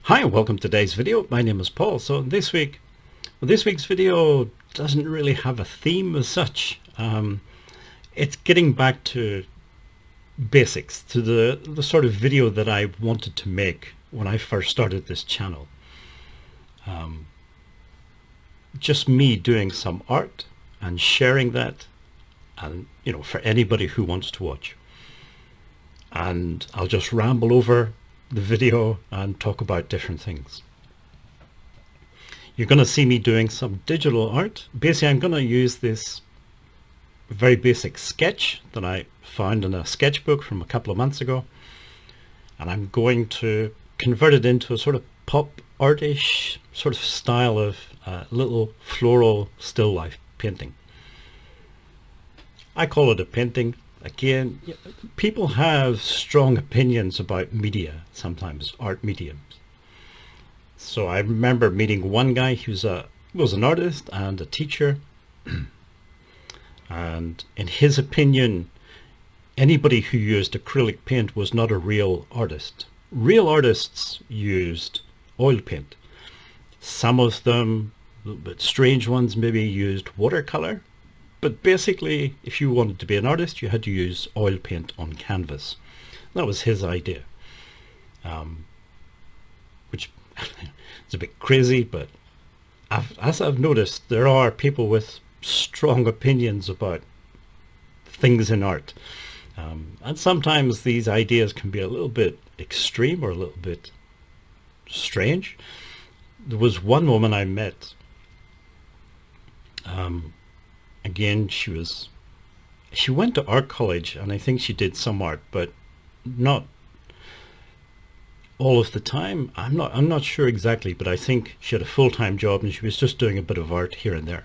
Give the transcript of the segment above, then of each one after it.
Hi, and welcome to today's video. My name is Paul. So this week's video doesn't really have a theme as such. It's getting back to basics, to the sort of video that I wanted to make when I first started this channel. Just me doing some art and sharing that, and for anybody who wants to watch. And I'll just ramble over the video and talk about different things. You're going to see me doing some digital art. Basically, I'm going to use this very basic sketch that I found in a sketchbook from a couple of months ago, and I'm going to convert it into a sort of pop artish sort of style of little floral still life painting. I call it a painting. Again, people have strong opinions about media, sometimes art mediums. So I remember meeting one guy who was an artist and a teacher, and in his opinion, anybody who used acrylic paint was not a real artist. Real artists used oil paint. Some of them, a little bit strange ones, maybe used watercolor. But basically, if you wanted to be an artist, you had to use oil paint on canvas. That was his idea, which is a bit crazy, but as I've noticed, there are people with strong opinions about things in art. And sometimes these ideas can be a little bit extreme or a little bit strange. There was one woman I met. Again, she went to art college, and I think she did some art, but not all of the time. I'm not sure exactly, but I think she had a full-time job and she was just doing a bit of art here and there.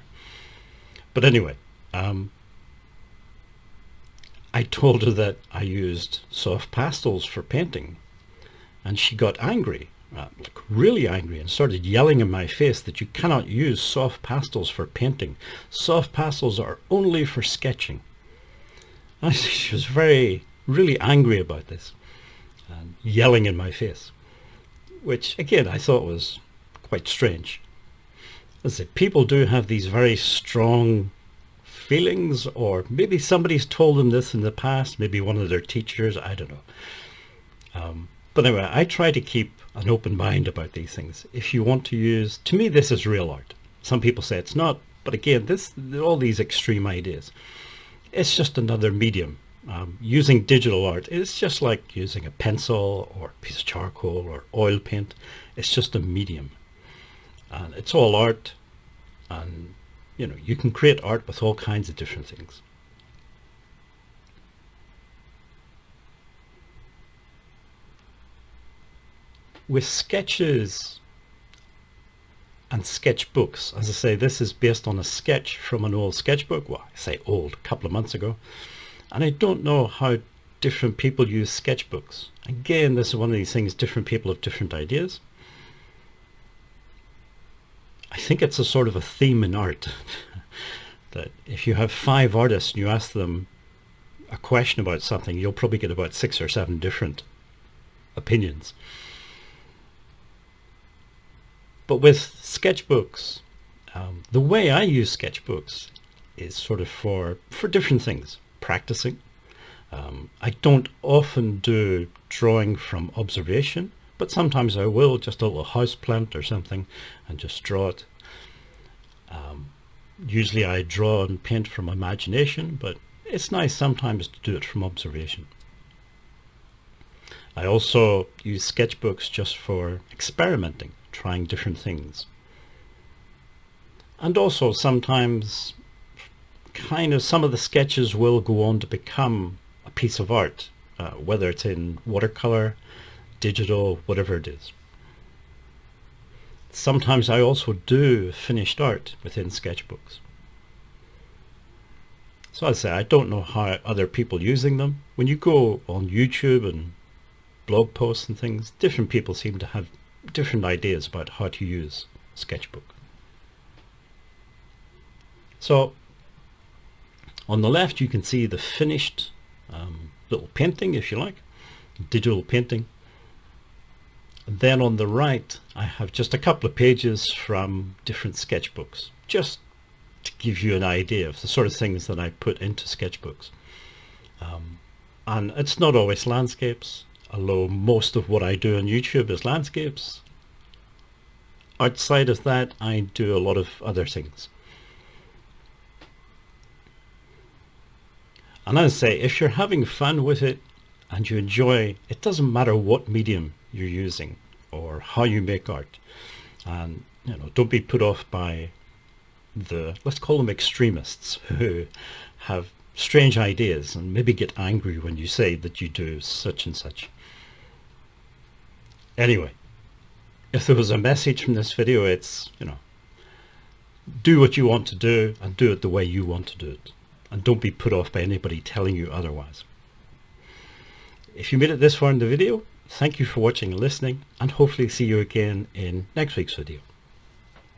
But anyway, I told her that I used soft pastels for painting, and she got angry. Like really angry, and started yelling in my face that you cannot use soft pastels for painting. Soft pastels are only for sketching. And she was really angry about this and yelling in my face, which again I thought was quite strange. As I say, people do have these very strong feelings, or maybe somebody's told them this in the past, maybe one of their teachers, I don't know. But anyway, I try to keep an open mind about these things. If you want to use, to me this is real art. Some people say it's not, but again, all these extreme ideas, it's just another medium. Using digital art is just like using a pencil or a piece of charcoal or oil paint. It's just a medium, and it's all art, and you can create art with all kinds of different things. With sketches and sketchbooks, as I say, this is based on a sketch from an old sketchbook. Well, I say old, a couple of months ago. And I don't know how different people use sketchbooks. Again, this is one of these things, different people have different ideas. I think it's a sort of a theme in art that if you have 5 artists and you ask them a question about something, you'll probably get about 6 or 7 different opinions. But with sketchbooks, the way I use sketchbooks is sort of for different things. Practicing. I don't often do drawing from observation, but sometimes I will, just a little house plant or something, and just draw it. Usually I draw and paint from imagination, but it's nice sometimes to do it from observation. I also use sketchbooks just for experimenting, trying different things. And also sometimes kind of some of the sketches will go on to become a piece of art, whether it's in watercolor, digital, whatever it is. Sometimes I also do finished art within sketchbooks. So I say, I don't know how other people using them. When you go on YouTube and blog posts and things, different people seem to have different ideas about how to use sketchbook. So on the left you can see the finished little painting, if you like, digital painting. And then on the right, I have just a couple of pages from different sketchbooks, just to give you an idea of the sort of things that I put into sketchbooks. And it's not always landscapes, although most of what I do on YouTube is landscapes. Outside of that, I do a lot of other things. And as I say, if you're having fun with it and you enjoy, it doesn't matter what medium you're using or how you make art. And don't be put off by the, let's call them extremists, who have strange ideas and maybe get angry when you say that you do such and such. Anyway, if there was a message from this video, it's, do what you want to do and do it the way you want to do it. And don't be put off by anybody telling you otherwise. If you made it this far in the video, thank you for watching and listening, and hopefully see you again in next week's video.